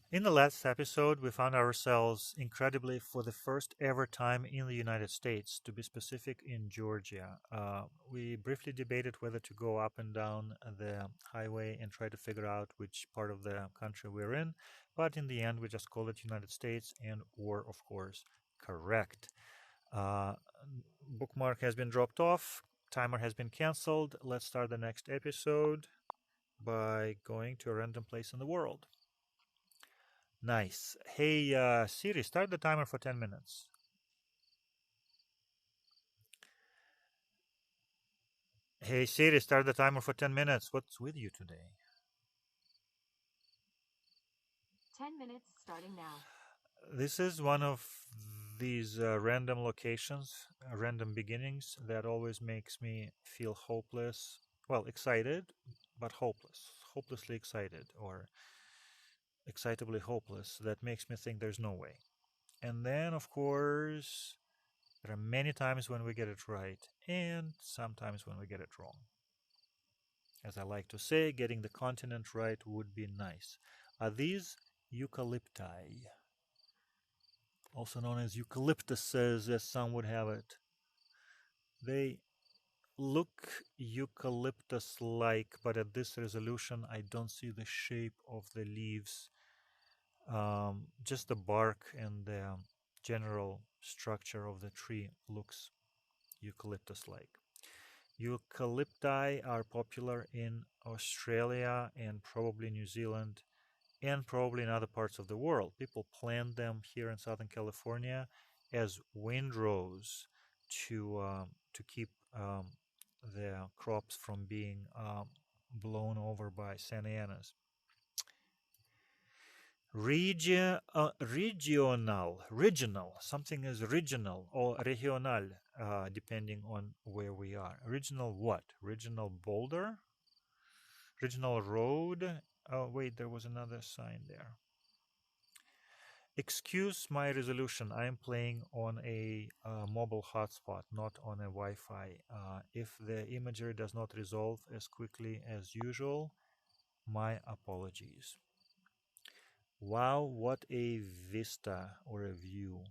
In the last episode, we found ourselves incredibly for the first ever time in the United States, to be specific, in Georgia. We briefly debated whether to go up and down the highway and try to figure out which part of the country we're in, but in the end, we just called it United States and were, of course, correct. Uh, Bookmark has been dropped off, timer has been canceled. Let's start the next episode by going to a random place in the world. Nice. Hey, Siri, start the timer for 10 minutes. Hey, Siri, start the timer for 10 minutes. What's with you today? 10 minutes starting now. This is one of these random locations, random beginnings that always makes me feel hopeless. Well, excited, but hopeless. Hopelessly excited, or excitably hopeless. That makes me think there's no way. And then, of course, there are many times when we get it right, and sometimes when we get it wrong. As I like to say, getting the continent right would be nice. Are these eucalypti, also known as eucalyptus-es, as some would have it? They look eucalyptus-like, but at this resolution, I don't see the shape of the leaves. Just the bark and the general structure of the tree looks eucalyptus-like. Eucalypti are popular in Australia and probably New Zealand and probably in other parts of the world. People plant them here in Southern California as windrows to keep the crops from being blown over by Santa Anas. Regional. Something is regional or regional, depending on where we are. Regional what? Regional boulder? Regional road? Oh, wait, there was another sign there. Excuse my resolution. I am playing on a mobile hotspot, not on a Wi-Fi. If the imagery does not resolve as quickly as usual, my apologies. Wow, what a vista or a view.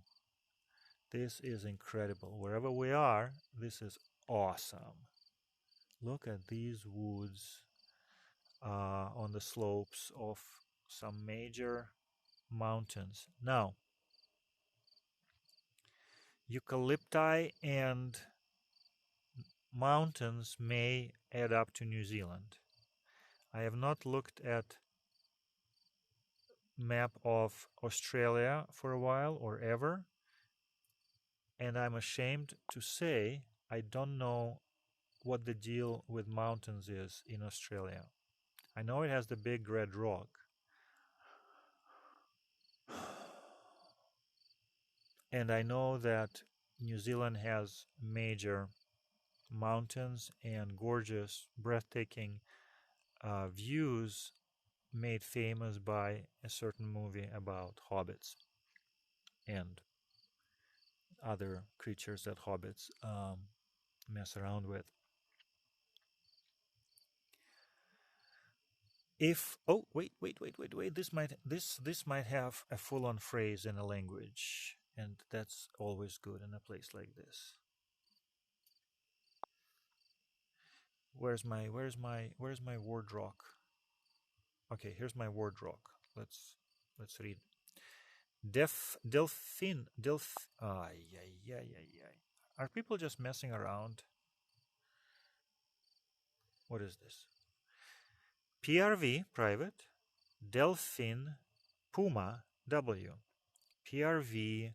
This is incredible. Wherever we are, this is awesome. Look at these woods on the slopes of some major mountains. Now, eucalypti and mountains may add up to New Zealand. I have not looked at map of Australia for a while or ever, and I'm ashamed to say I don't know what the deal with mountains is in Australia. I know it has the big red rock. And I know that New Zealand has major mountains and gorgeous, breathtaking views made famous by a certain movie about hobbits and other creatures that hobbits mess around with. If wait, this might have a full-on phrase in a language, and that's always good in a place like this. Where's my word rock? Okay, here's my word rock. Let's read. Ay, ay, ay, ay, ay. Are people just messing around? What is this? PRV, private, Delphin, Puma, W. PRV,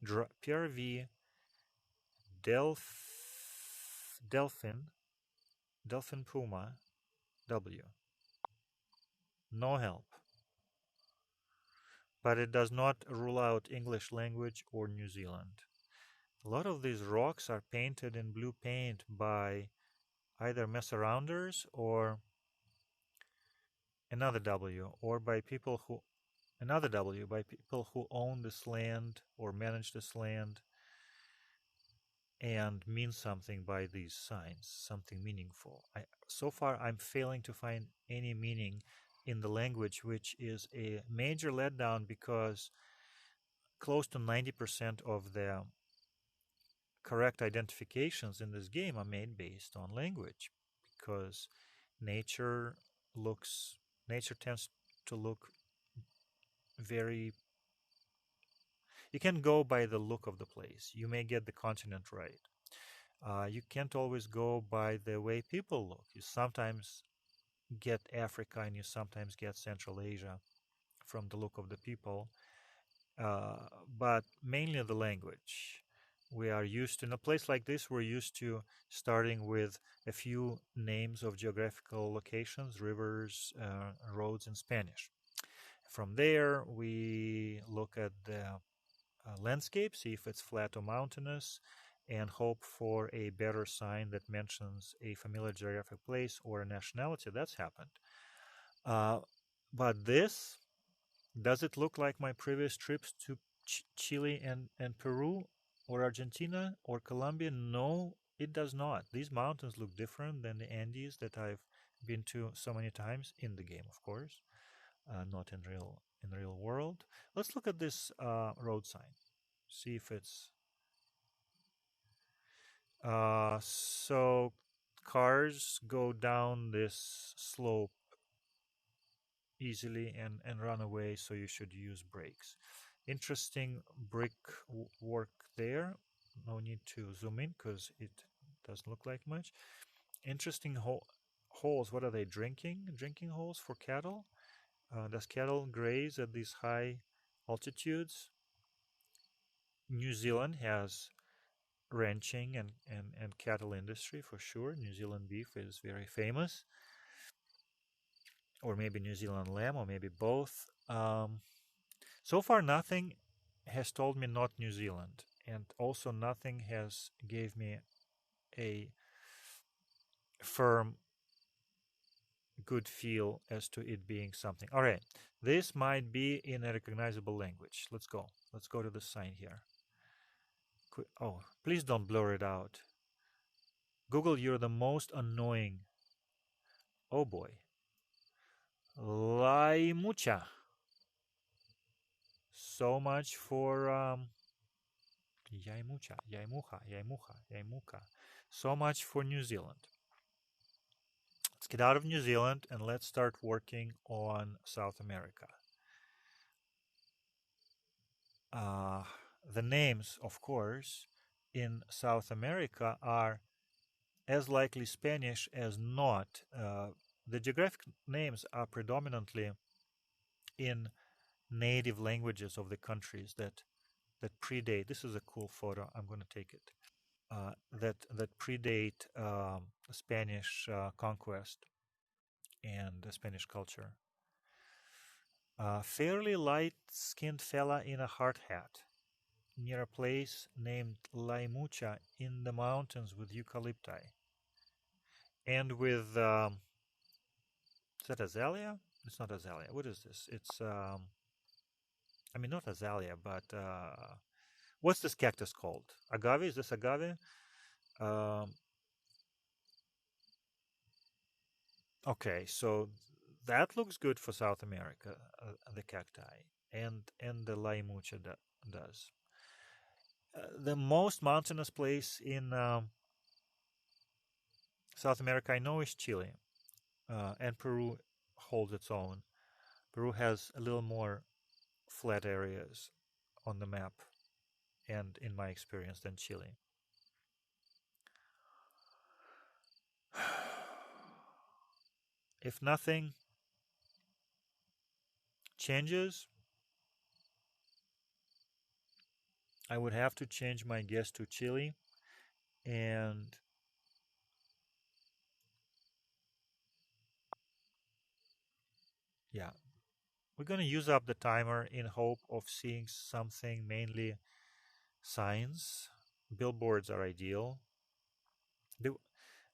PRV, Delphin, Delphin Puma, W. No help. But it does not rule out English language or New Zealand. A lot of these rocks are painted in blue paint by either mess arounders or another W, or by people who another W by people who own this land or manage this land and mean something by these signs, something meaningful. So far, I'm failing to find any meaning in the language, which is a major letdown because close to 90% of the correct identifications in this game are made based on language, because nature looks nature tends to look very, you can go by the look of the place. You may get the continent right. You can't always go by the way people look. You sometimes get Africa and you sometimes get Central Asia from the look of the people, but mainly the language. We are used to, in a place like this, we're used to starting with a few names of geographical locations, rivers, roads in Spanish. From there, we look at the landscape, see if it's flat or mountainous, and hope for a better sign that mentions a familiar geographic place or a nationality. That's happened. Uh, but this, does it look like my previous trips to Chile and Peru or Argentina or Colombia? No, it does not. These mountains look different than the Andes that I've been to so many times in the game, of course, not in real world. Let's look at this road sign. See if it's so cars go down this slope easily and run away, so you should use brakes. Interesting brick work there. No need to zoom in because it doesn't look like much. Interesting holes. What are they? Drinking holes for cattle? Does cattle graze at these high altitudes? New Zealand has ranching and cattle industry for sure. New Zealand beef is very famous, or maybe New Zealand lamb, or maybe both. So far, nothing has told me not New Zealand, and also nothing has gave me a firm good feel as to it being something. All right, this might be in a recognizable language. Let's go. Let's go to the sign here. Oh, please don't blur it out. Google, you're the most annoying. Oh boy. Laimucha. So much for Yaimucha, Yaimucha. So much for New Zealand. Let's get out of New Zealand and let's start working on South America. Uh, the names, of course, in South America are as likely Spanish as not. The geographic names are predominantly in native languages of the countries that predate. This is a cool photo. I'm going to take it. That predate Spanish conquest and Spanish culture. Fairly light-skinned fella in a hard hat near a place named Laimucha in the mountains with eucalypti and with is that azalea? It's not azalea. What is this? It's I mean, not azalea, but what's this cactus called? Agave? Is this agave? Um, okay, so that looks good for South America, the cacti, and the Laimucha does. The most mountainous place in South America I know is Chile, and Peru holds its own. Peru has a little more flat areas on the map, and in my experience, than Chile. If nothing changes, I would have to change my guess to Chile, and yeah, we're going to use up the timer in hope of seeing something, mainly signs. Billboards are ideal. The,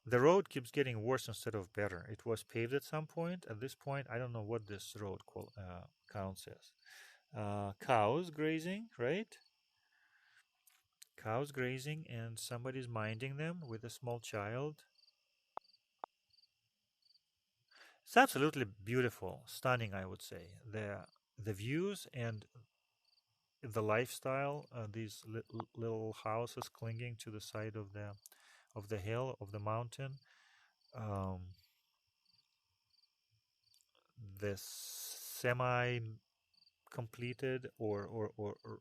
the road keeps getting worse instead of better. It was paved at some point. At this point, I don't know what this road counts as. Cows grazing, right? Cows grazing, and somebody's minding them with a small child. It's absolutely beautiful, stunning, I would say. The views and the lifestyle, these little houses clinging to the side of the hill of the mountain, um, the semi completed or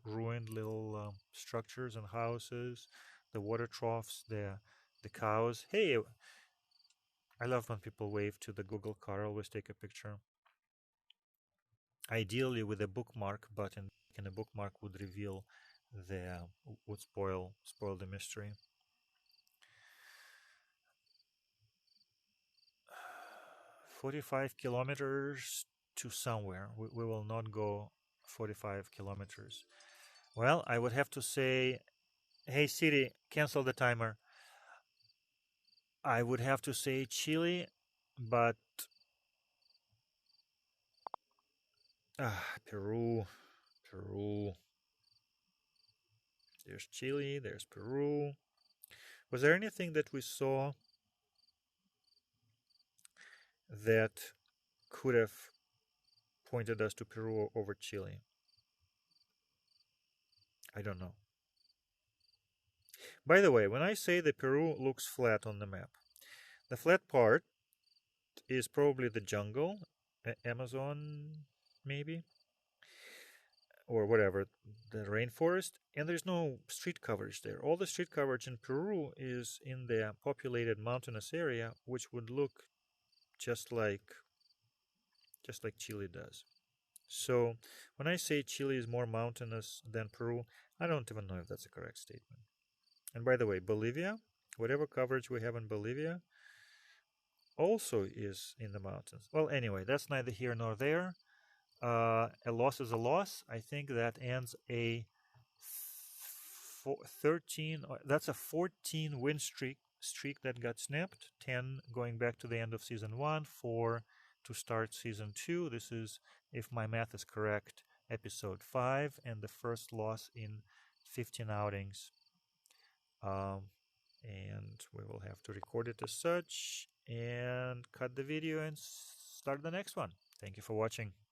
ruined little structures and houses, the water troughs, the cows. Hey, I love when people wave to the Google car. Always take a picture. Ideally with a bookmark button, and a bookmark would reveal the would spoil the mystery. 45 kilometers to somewhere. We will not go 45 kilometers. Well, I would have to say, hey Siri, cancel the timer. I would have to say Chile, but Peru, Peru. There's Chile, there's Peru. Was there anything that we saw that could have pointed us to Peru over Chile? I don't know. By the way, when I say that Peru looks flat on the map, the flat part is probably the jungle, Amazon, maybe, or whatever, the rainforest, and there's no street coverage there. All the street coverage in Peru is in the populated mountainous area, which would look just like Chile does. So when I say Chile is more mountainous than Peru, I don't even know if that's a correct statement. And by the way, Bolivia, whatever coverage we have in Bolivia, also is in the mountains. Well, anyway, that's neither here nor there. A loss is a loss. I think that ends a 13. That's a 14 win streak that got snapped. 10 going back to the end of season 1. 4 to start season 2. This is, if my math is correct, episode 5 and the first loss in 15 outings. And we will have to record it as such and cut the video and start the next one. Thank you for watching.